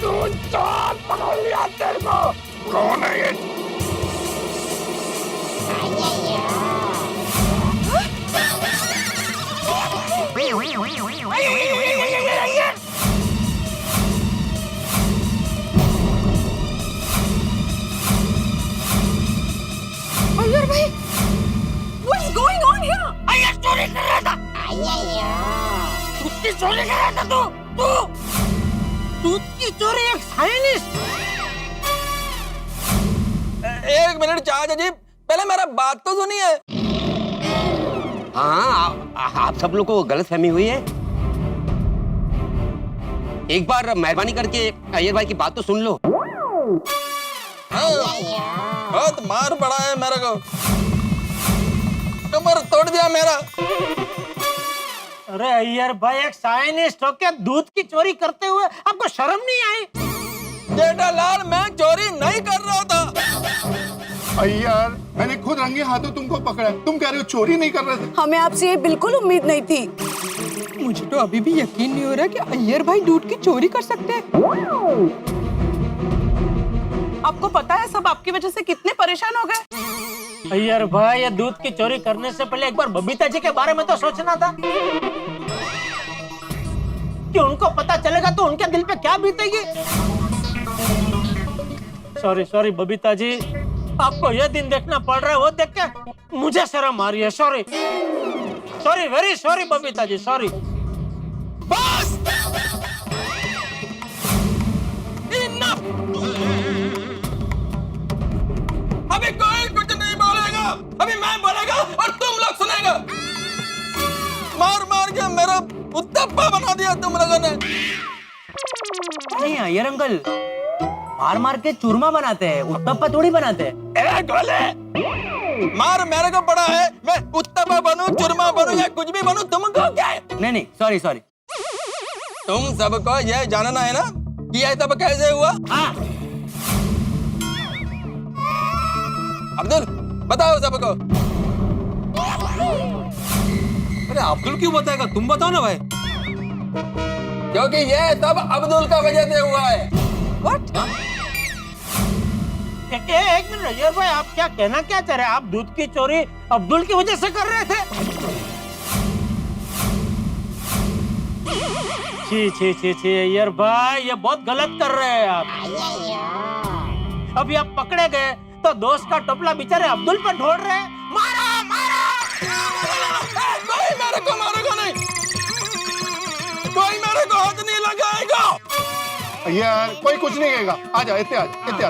दूध चोर पकड़ लिया तेरे को। कौन है ये? अय्यर भाई, what's going on here? Iyer चोरी कर रहा था। दूध की चोरी कर रहा था तू। दूध की चोरी एक साइंटिस्ट। एक मिनट चाचा जी, पहले मेरा बात तो सुनिए। हाँ, आप सब लोग को गलतफहमी हुई है। एक बार मेहरबानी करके अय्यर भाई की बात तो सुन लो। बहुत मार पड़ा है मेरे को, कमर तोड़ दिया मेरा। अरे अय्यर भाई, एक साइंटिस्ट होके दूध की चोरी करते हुए आपको शर्म नहीं आई? जेठालाल, मैं चोरी नहीं कर रहा था। अय्यर, मैंने खुद रंगे हाथों तुमको पकड़ा, तुम कह रहे हो चोरी नहीं कर रहे थे। हमें आपसे ये बिल्कुल उम्मीद नहीं थी। मुझे तो अभी भी यकीन नहीं हो रहा कि अय्यर भाई दूध की चोरी कर सकते हैं। आपको पता है सब आपकी वजह से कितने परेशान हो गए। अय्यर भाई, ये दूध की चोरी करने से पहले एक बार बबीता जी के बारे में तो सोचना था कि उनको पता चलेगा तो उनके दिल पे क्या बीतेगी। सॉरी बबीता जी, आपको ये दिन देखना पड़ रहा है, वो देख के मुझे शर्म आ रही है। Sorry, very sorry Babita ji, sorry. बस इनफ। अभी कोई कुछ नहीं बोलेगा, अभी मैं बोलेगा और तुम लोग सुनेगा। मार मार के मेरा उत्तप्पा बना दिया तुम लोगों ने। नहीं अय्यर अंकल, मार मार के चूरमा बनाते हैं, उत्तप्पा थोड़ी बनाते हैं। गोले, मार मेरे को पड़ा है, मैं उत्तप्पा बनूं, चूरमा बनूं या कुछ भी बनूं, तुमको क्या है? नहीं, सॉरी। तुम सबको यह जानना है ना कि यह सब कैसे हुआ? हाँ। अब्दुल, बताओ सबको। अरे अब्दुल क्यों बताएगा, तुम बताओ ना भाई। क्योंकि ये सब अब्दुल का वजह से हुआ है। What? एक मिनट अय्यर भाई, आप क्या कहना क्या चाह रहे हैं? आप दूध की चोरी अब्दुल की वजह से कर रहे थे? छी अय्यर भाई, ये बहुत गलत कर रहे हैं आप। अभी आप पकड़े गए तो दोस्त का टोपला बेचारे अब्दुल पे ढोल रहे हैं। मारो! कोई मेरे को मारेगा नहीं, कोई मेरे को हाथ नहीं लगाएगा। अय्यर, कोई कुछ नहीं कहेगा। आजा, इत्ते आजा।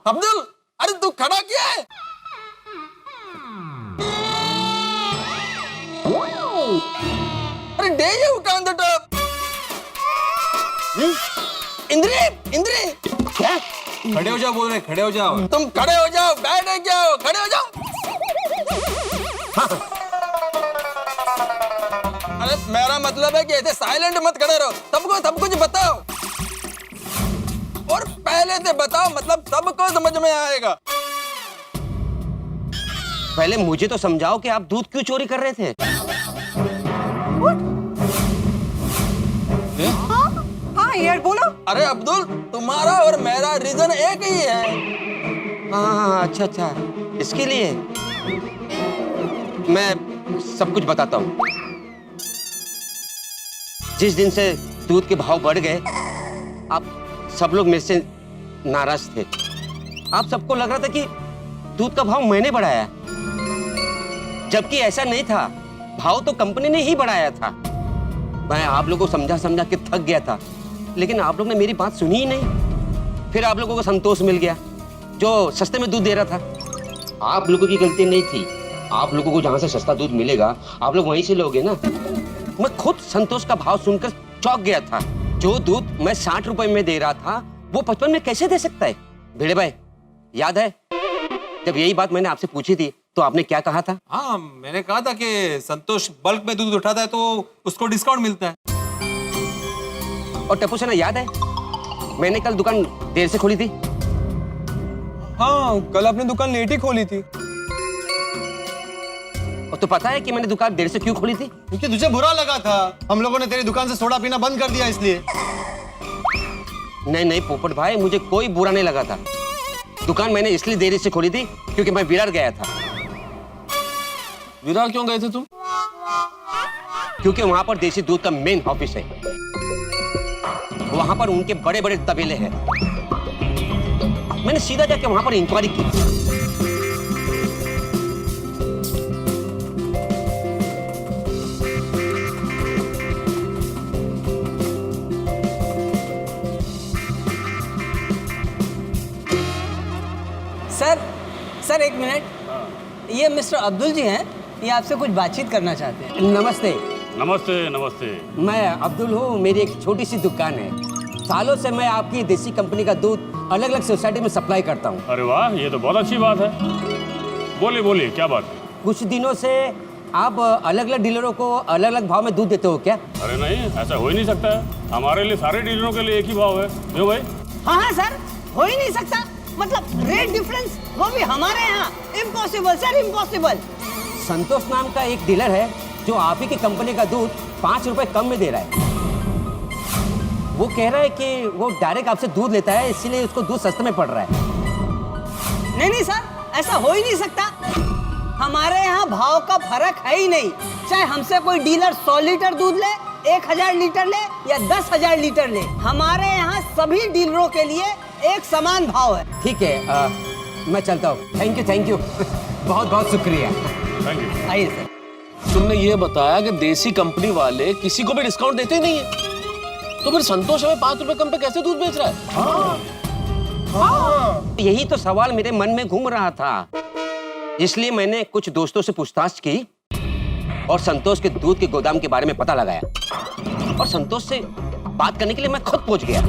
अब्दुल, अरे तू खड़ा क्या है? अरे डे यू कान द टॉप। इंद्री क्या? खड़े हो जाओ बोल रहे, खड़े हो जाओ। तुम खड़े हो जाओ, बैठे क्या हो? खड़े हो जाओ। अरे मेरा मतलब है कि ऐसे साइलेंट मत खड़े रहो, सबको सब कुछ बताओ और पहले से बताओ, मतलब सबको समझ में आएगा। पहले मुझे तो समझाओ कि आप दूध क्यों चोरी कर रहे थे। हाँ अय्यर बोलो। अरे अब्दुल, तुम्हारा और मेरा रीजन एक ही है। हाँ, अच्छा, इसके लिए मैं सब कुछ बताता हूँ। जिस दिन से दूध के भाव बढ़ गए, आप सब लोग मेरे से नाराज थे। आप सबको लग रहा था कि दूध का भाव मैंने बढ़ाया, जबकि ऐसा नहीं था। भाव तो कंपनी ने ही बढ़ाया था। मैं आप लोगों को समझा के थक गया था, लेकिन आप लोग ने मेरी बात सुनी ही नहीं। फिर आप लोगों को संतोष मिल गया जो सस्ते में दूध दे रहा था। आप लोगों की गलती नहीं थी। आप लोगों को जहां से सस्ता दूध मिलेगा, आप लोग वहीं से लोगे ना। मैं खुद संतोष का भाव सुनकर चौंक गया था। जो दूध मैं 60 रुपए में दे रहा था, वो 55 में कैसे दे सकता है? भिड़े भाई, याद है जब यही बात मैंने आपसे पूछी थी तो आपने क्या कहा था? हाँ, मैंने कहा था कि संतोष बल्क में दूध उठाता है तो उसको डिस्काउंट मिलता है। और टप्पू सेना, याद है मैंने कल दुकान देर से खोली थी? हाँ, कल आपने दुकान लेट ही खोली थी। और तो पता है कि मैंने दुकान देर से क्यों खोली थी? क्योंकि तुझे बुरा लगा था, हम लोगों ने तेरी दुकान से सोडा पीना बंद कर दिया इसलिए। नहीं नहीं पोपट भाई, मुझे कोई बुरा नहीं लगा था। दुकान मैंने इसलिए देरी से खोली थी क्योंकि मैं विरार गया था। विरार क्यों गए थे तुम? क्योंकि वहां पर देसी दूध का मेन ऑफिस है, वहां पर उनके बड़े बड़े तबेले हैं। मैंने सीधा जाके वहां पर इंक्वायरी की। सर एक मिनट, ये मिस्टर अब्दुल जी हैं, ये आपसे कुछ बातचीत करना चाहते हैं। नमस्ते। नमस्ते नमस्ते। मैं अब्दुल हूँ, मेरी एक छोटी सी दुकान है। सालों से मैं आपकी देसी कंपनी का दूध अलग अलग सोसाइटी में सप्लाई करता हूँ। अरे वाह, ये तो बहुत अच्छी बात है। बोलिए बोलिए, क्या बात है? कुछ दिनों से आप अलग अलग डीलरों को अलग अलग भाव में दूध देते हो क्या? अरे नहीं, ऐसा हो ही नहीं सकता है। हमारे लिए सारे डीलरों के लिए एक ही भाव है। क्यों भाई? हाँ सर, हो ही नहीं सकता। मतलब रेट डिफरेंस, वो भी हमारे यहाँ। Impossible sir, impossible. संतोष नाम का एक डीलर है जो आप ही की कंपनी का दूध 5 रुपए कम में दे रहा है। वो कह रहा है कि वो डायरेक्ट आपसे दूध लेता है, इसीलिए उसको दूध सस्ते में पड़ रहा है। नहीं सर, ऐसा हो ही नहीं सकता। हमारे यहाँ भाव का फर्क है ही नहीं। चाहे हमसे कोई डीलर 100 लीटर दूध ले, 1000 लीटर ले या 10,000 लीटर ले, हमारे यहाँ सभी डीलरों के लिए एक समान भाव है। ठीक है, मैं चलता हूँ। थैंक यू बहुत बहुत शुक्रिया। Thank you. आइए सर। तुमने ये बताया कि देसी कंपनी वाले किसी को भी डिस्काउंट देते ही नहीं है, तो फिर संतोष हमें 5 रुपए कम पे कैसे दूध बेच रहा है? यही तो सवाल मेरे मन में घूम रहा था, इसलिए मैंने कुछ दोस्तों से पूछताछ की और संतोष के दूध के गोदाम के बारे में पता लगाया और संतोष से बात करने के लिए मैं खुद पहुंच गया।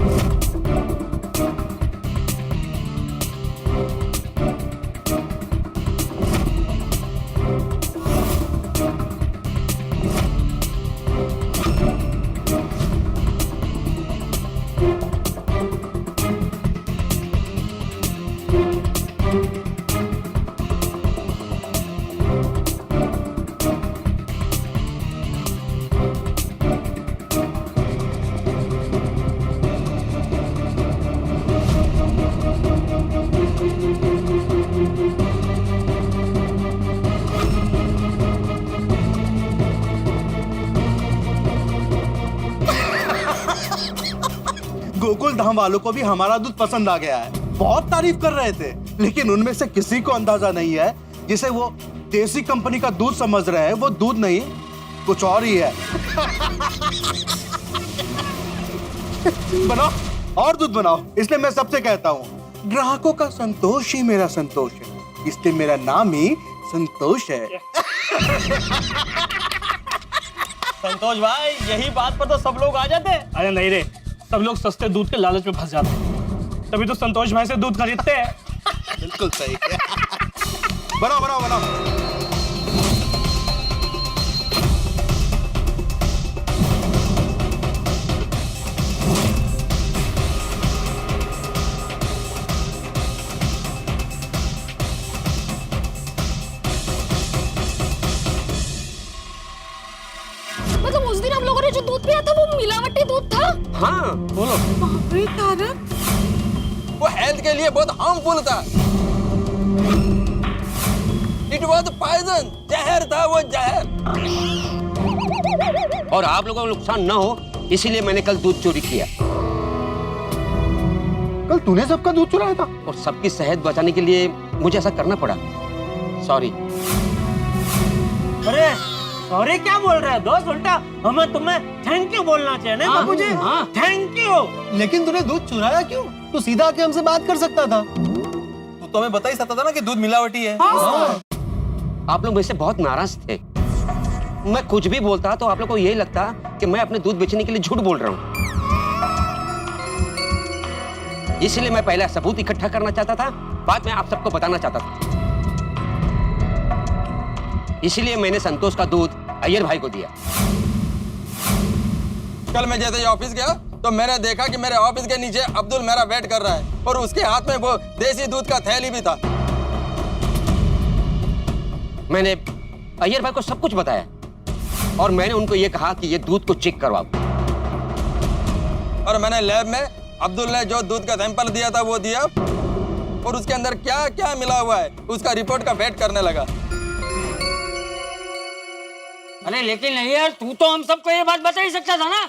गोकुल धाम वालों को भी हमारा दूध पसंद आ गया है, बहुत तारीफ कर रहे थे, लेकिन उनमें से किसी को अंदाजा नहीं है जिसे वो देसी कंपनी का दूध समझ रहे हैं, वो दूध नहीं कुछ और ही है। बनाओ और दूध बनाओ, इसलिए मैं सबसे कहता हूँ ग्राहकों का संतोष ही मेरा संतोष है, इसलिए मेरा नाम ही संतोष है। संतोष भाई, यही बात पर तो सब लोग आ जाते हैं। अरे नहीं रे, सब लोग सस्ते दूध के लालच में फंस जाते हैं, तभी तो संतोष भाई से दूध खरीदते हैं। बिल्कुल सही। बनाओ बनाओ बनाओ। मतलब उस दिन हम लोगों ने जो दूध पिया था वो मिलावटी दूध था। हाँ बोलो। अरे तारक, वो हेल्थ के लिए बहुत हार्मफुल था। इट वॉज पॉइजन, जहर था वो, जहर। और आप लोगों को नुकसान न हो इसीलिए मैंने कल दूध चोरी किया। कल तूने सबका दूध चुराया था? और सबकी सेहत बचाने के लिए मुझे ऐसा करना पड़ा। सॉरी। अरे सॉरी क्या बोल रहे हैं दोस्त? उल्टा हमें तुम्हें थैंक यू बोलना चाहिए ना बाबू जी। Thank you. लेकिन तूने दूध चुराया क्यों? तू सीधा आके हमसे बात कर सकता था। तू तो हमें बता ही सकता था ना कि दूध मिलावटी है। आप लोग मुझसे बहुत नाराज थे। मैं कुछ भी बोलता तो आप लोग को यही लगता कि मैं अपने दूध बेचने के लिए झूठ बोल रहा हूँ। इसलिए मैं पहले सबूत इकट्ठा करना चाहता था, बाद में आप सबको बताना चाहता था। इसलिए मैंने संतोष का दूध अय्यर भाई को दिया। कल मैं जैसे ही ऑफिस गया तो मैंने देखा कि मेरे ऑफिस के नीचे अब्दुल मेरा वेट कर रहा है और उसके हाथ में वो देसी दूध का थैली भी था। मैंने अय्यर भाई को सब कुछ बताया और मैंने उनको ये कहा कि ये दूध को चेक करवाओ। और मैंने लैब में अब्दुल ने जो दूध का सैंपल दिया था वो दिया और उसके अंदर क्या क्या मिला हुआ है उसका रिपोर्ट का वेट करने लगा। अरे लेकिन यार तू तो हम सबको ये बात बता ही सकता था ना।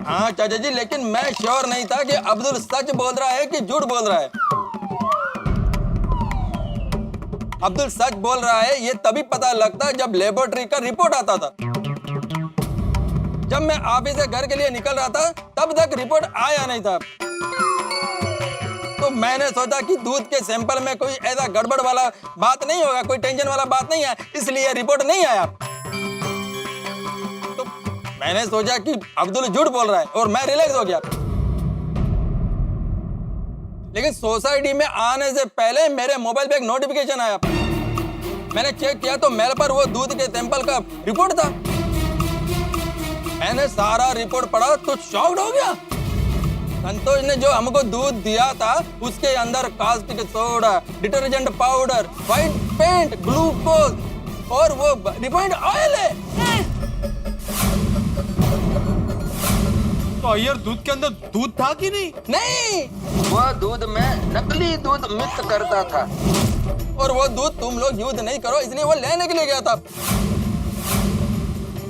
हाँ चाचा जी, लेकिन मैं श्योर नहीं था कि अब्दुल सच बोल रहा है कि झूठ बोल रहा है। अब्दुल सच बोल रहा है ये तभी पता लगता जब लेबोरेटरी का रिपोर्ट आता था। जब मैं ऑफिस से घर के लिए निकल रहा था तब तक रिपोर्ट आया नहीं था। तो मैंने सोचा कि दूध के सैंपल में कोई ऐसा गड़बड़ वाला बात नहीं होगा, कोई टेंशन वाला बात नहीं है, इसलिए रिपोर्ट नहीं आया। तो मैंने सोचा कि अब्दुल झूठ बोल रहा है और मैं रिलैक्स हो गया। लेकिन सोसाइटी में आने से पहले मेरे मोबाइल पे एक नोटिफिकेशन आया। मैंने चेक किया तो मेल पर वो दूध के सैंपल का रिपोर्ट था। मैंने सारा रिपोर्ट पढ़ा तो शॉक्ड हो गया। संतोष ने जो हमको दूध दिया था उसके अंदर caustic soda, detergent powder, white paint, glucose और वो रिफाइंड ऑयल है। तो अय्यर दूध के अंदर दूध था कि नहीं? नहीं, वो दूध में नकली दूध मिक्स करता था और वो दूध तुम लोग यूज नहीं करो इसलिए वो लेने के लिए गया था।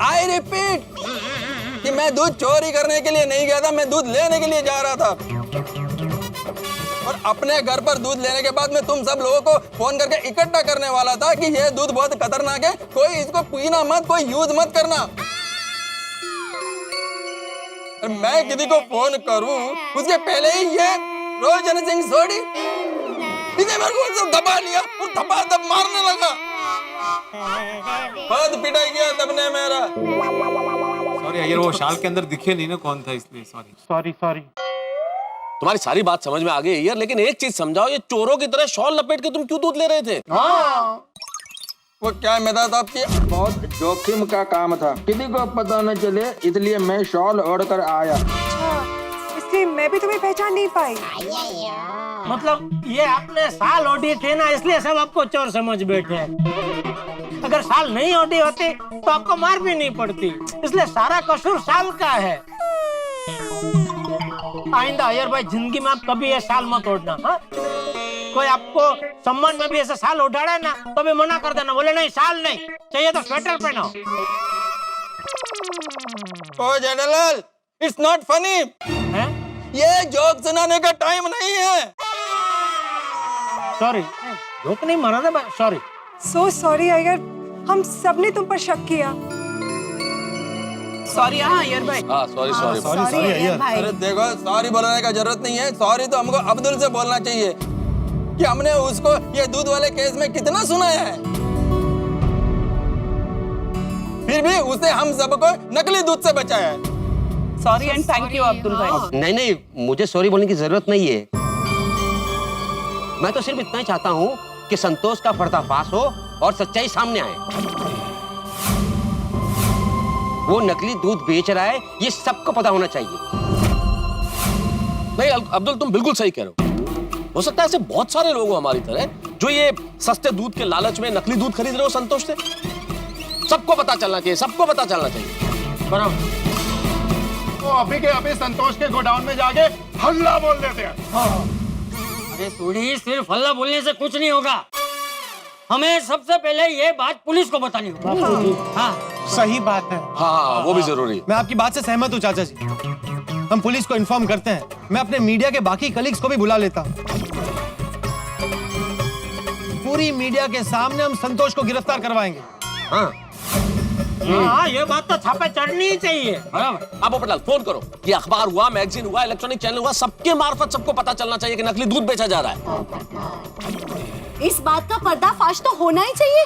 आई रिपीट कि मैं दूध चोरी करने के लिए नहीं गया था, मैं दूध लेने के लिए जा रहा था। और अपने घर पर दूध लेने के बाद मैं तुम सब लोगों को फोन करके इकट्ठा करने वाला था कि ये दूध बहुत खतरनाक है, कोई इसको पीना मत, कोई यूज मत करना। और मैं किसी को फोन करूं उसके पहले ही ये रोशन सिंह सोडी इसे मेरे को दबा लिया और दबा मारने लगा। बहुत पिटाई किया सबने मेरा। सॉरी अय्यर, वो शाल के अंदर दिखे नहीं ना कौन था, इसलिए सॉरी। तुम्हारी सारी बात समझ में आ गई यार, लेकिन एक चीज समझाओ, ये चोरों की तरह शॉल लपेट के तुम क्यों दूध ले रहे थे? वो क्या मेरा था कि बहुत जोखिम का काम था, किसी को पता न चले इसलिए मैं शॉल ओढ़ कर आया। इसलिए मैं भी तुम्हें पहचान नहीं पाई। मतलब ये आपने साल ओढ़ी थे ना, इसलिए सब आपको चोर समझ बैठे। अगर साल नहीं ओढ़ी होती तो आपको मार भी नहीं पड़ती, इसलिए सारा कसूर साल का है। आइंदा अय्यर भाई जिंदगी में आप कभी ये साल मत ओढ़ना। हाँ? कोई आपको सम्मान में भी ऐसा साल उठाड़ा ना तो भी मना कर देना, बोले नहीं साल नहीं चाहिए तो स्वेटर पहनो। ओ जेठालाल, इट्स नॉट फनी। ये जोक सुनाने का टाइम नहीं है। सॉरी, जोक नहीं मारा था, सॉरी। सो सॉरी अय्यर, हम सब ने तुम पर शक किया। सॉरी अय्यर भाई। हाँ सॉरी अय्यर भाई। अरे देखो, सॉरी बोलने का जरूरत नहीं है। सॉरी तो हमको अब्दुल से बोलना चाहिए कि हमने उसको ये दूध वाले केस में कितना सुनाया है, फिर भी उसे हम सबको नकली दूध से बचाया है। Sorry and thank you Abdul भाई। नहीं, मुझे सॉरी बोलने की जरूरत नहीं है। मैं तो सिर्फ इतना ही चाहता हूँ कि संतोष का पर्दाफाश हो और सच्चाई सामने आए। वो नकली दूध बेच रहा है ये सबको पता होना चाहिए। नहीं अब्दुल, तुम बिल्कुल सही कह रहे हो सकता है ऐसे बहुत सारे लोग हो हमारी तरह जो ये सस्ते दूध के लालच में नकली दूध खरीद रहे हो संतोष से। सबको पता चलना चाहिए, बराबर। वो अभी के अभी संतोष के गोडाउन में जाके हल्ला बोल देते हैं। अरे थोड़ी सिर्फ हल्ला बोलने से कुछ नहीं होगा, हमें सबसे पहले ये बात पुलिस को बतानी होगी। हाँ सही बात है। हाँ वो भी जरूरी है। मैं आपकी बात से सहमत हूँ चाचा जी, हम पुलिस को इन्फॉर्म करते हैं। मैं अपने मीडिया के बाकी कलीग्स को भी बुला लेता हूँ। पूरी मीडिया के सामने हम संतोष को गिरफ्तार करवाएंगे। हाँ ये बात तो छापे चढ़नी ही चाहिए। आप पटलाल फोन करो, ये अखबार हुआ, मैगजीन हुआ, इलेक्ट्रॉनिक चैनल हुआ, सबके मार्फत सबको पता चलना चाहिए कि नकली दूध बेचा जा रहा है। इस बात का पर्दाफाश तो होना ही चाहिए,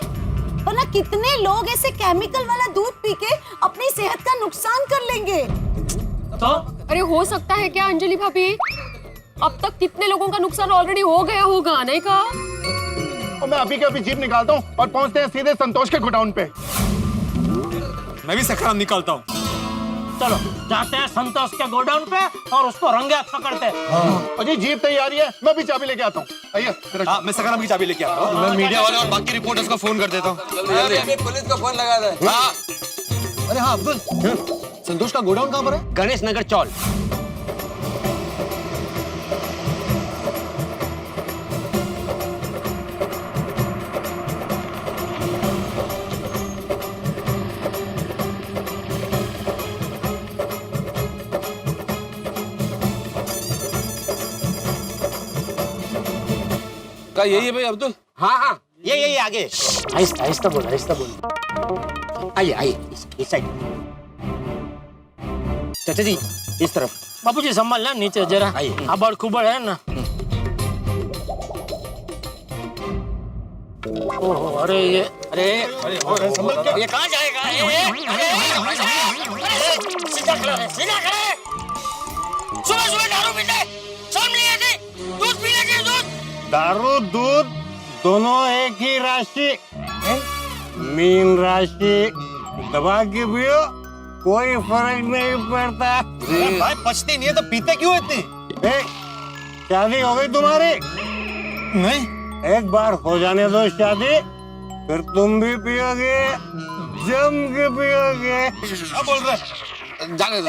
वरना कितने लोग ऐसे केमिकल वाला दूध पी के अपनी सेहत का नुकसान कर लेंगे। तो अरे हो सकता है क्या अंजलि भाभी, अब तक कितने लोगों का नुकसान ऑलरेडी हो गया होगा, नहीं कहा? और मैं अभी के अभी जीप निकालता हूँ और पहुँचते हैं सीधे संतोष के गोडाउन पे। मैं भी सखराम निकालता हूँ। चलो जाते हैं संतोष के गोडाउन पे और उसको रंगे हाथ पकड़ते हैं। अजी जीप तैयारी है, मैं भी चाबी लेके आता हूँ। अय्यर तेरा हाँ मैं सकाराम की चाबी लेके आता हूँ। मैं मीडिया वाले और बाकी रिपोर्टर्स को फोन कर देता हूँ। अभी पुलिस को फोन लगा दे। हाँ। अरे हाँ अब्दुल, संतोष का गोडाउन कहाँ पर है? गणेश नगर चौल। क्या यही है भाई अब्दुल? हाँ हाँ ये आगे। आहिस्ता आहिस्ता बोल, आहिस्ता बोल। आइए आइए इस साइड। चाचा जी इस तरफ। बापूजी संभाल ना नीचे जरा, आइए। आबड़ खुबड़ है ना। ओहो, अरे ये ये कहाँ जाएगा? सीधा खड़े, सीधा खड़े। सुबह सुबह दारू पीते, शर्म नहीं आती? दूध पीने के दूध। दारू दूध दोनों एक ही राशि, मीन राशि। दबा के पियो, कोई फर्क नहीं पड़ता। भाई पछती नहीं है तो पीते क्यों इतनी? शादी हो गई तुम्हारी? नहीं। एक बार हो जाने दो शादी, फिर तुम भी पियोगे, जम के पियोगे। क्या बोल रहे? जाने दो।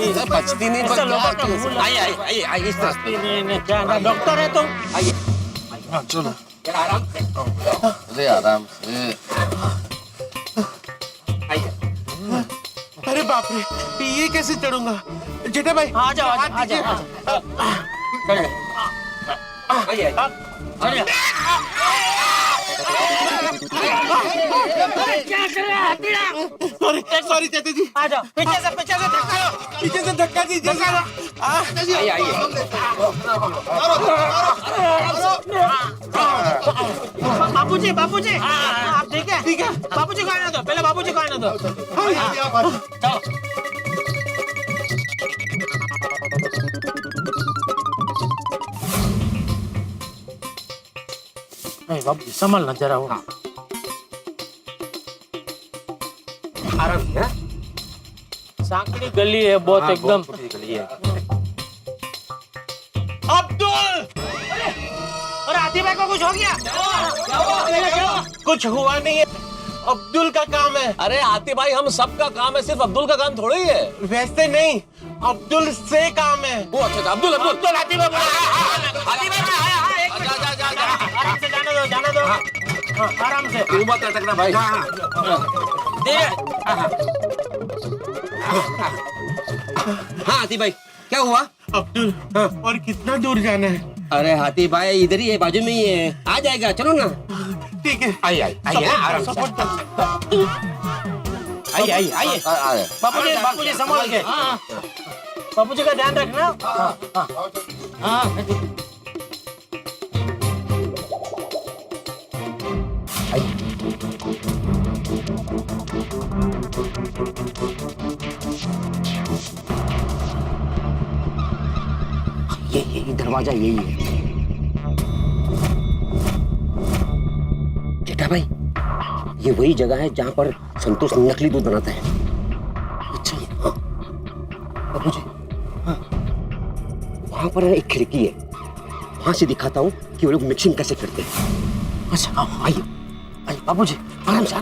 चलो। पछती नहीं पर क्या? आइए इस तरफ। क्या डॉक्टर है तुम? आइए। हाँ चलो। आराम से। अरे आराम से। आइए। अरे बाप रे, ये कैसे चढ़ूंगा? जेठा भाई आ जाओ, आ जाओ, दीजिए। आइए। क्या कर रहे हैं? सॉरी चाचा जी। आ जाओ, पीछे से धक्का लो। पीछे से धक्का दीजिए। आइए। बापूजी, बापूजी, आप ठीक है? ठीक है। बापूजी को आने दो, पहले बापूजी को आने दो। चलो। बाबू संभालना जरा वो। आराम से। सांकड़ी गली है बहुत, एकदम। अब्दुल! और हाथी भाई को कुछ हो गया? कुछ हुआ नहीं है, अब्दुल का काम है। अरे आती भाई हम सबका काम है, सिर्फ अब्दुल का काम थोड़ा ही है। वैसे नहीं, अब्दुल से काम है। वो अच्छा अब्दुल अब्दुल तो हाथी भाई आराम से जाने दो। हाँ, आराम से। मत अटकना भाई। हाँ हाथी भाई क्या हुआ? अब्दुल और कितना दूर जाना है? अरे हाथी भाई इधर ही है, बाजू में ही है, आ जाएगा, चलो ना। ठीक है। आइए आराम से। आइए। बापूजी संभाल के। बापूजी का ध्यान रखना। हाँ। ये दरवाजा यही है। जेठा भाई ये वही जगह है जहाँ पर संतोष नकली दूध बनाता है। अच्छा हाँ बाबूजी, हाँ वहाँ पर एक खिड़की है, वहाँ से दिखाता हूँ कि वो लोग मिक्सिंग कैसे करते हैं। अच्छा आइए बापूजी आराम से।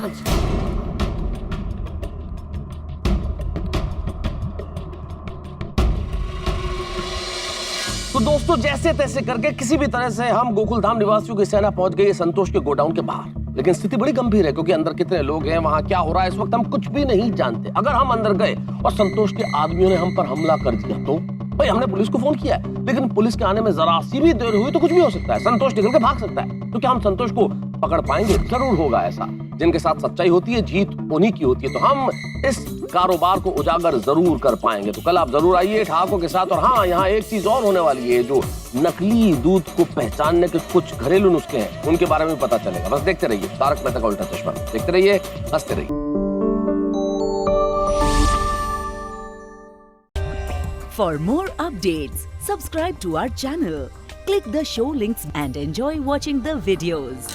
तो दोस्तों जैसे तैसे करके किसी भी तरह से हम गोकुल धाम निवासियों की सेना पहुंच गई है संतोष के गोडाउन के बाहर। लेकिन स्थिति बड़ी गंभीर है क्योंकि अंदर कितने लोग हैं, वहां क्या हो रहा है इस वक्त हम कुछ भी नहीं जानते। अगर हम अंदर गए और संतोष के आदमियों ने हम पर हमला कर दिया तो भाई हमने पुलिस को फोन किया है, लेकिन पुलिस के आने में जरा सी भी देर हुई तो कुछ भी हो सकता है, संतोष निकल के भाग सकता है। तो क्या हम संतोष को पकड़ पाएंगे? जरूर होगा ऐसा। जिनके साथ सच्चाई होती है जीत उन्हीं की होती है। तो हम इस कारोबार को उजागर जरूर कर पाएंगे। तो कल आप जरूर आइए ठाकों के साथ। और हाँ, यहाँ एक चीज और होने वाली है, जो नकली दूध को पहचानने के कुछ घरेलू नुस्खे हैं उनके बारे में पता चलेगा। बस देखते रहिए तारक मेहता का उल्टा चश्मा, देखते रहिए, हंसते रहिए। For more updates, subscribe to our channel, click the show links and enjoy watching the videos.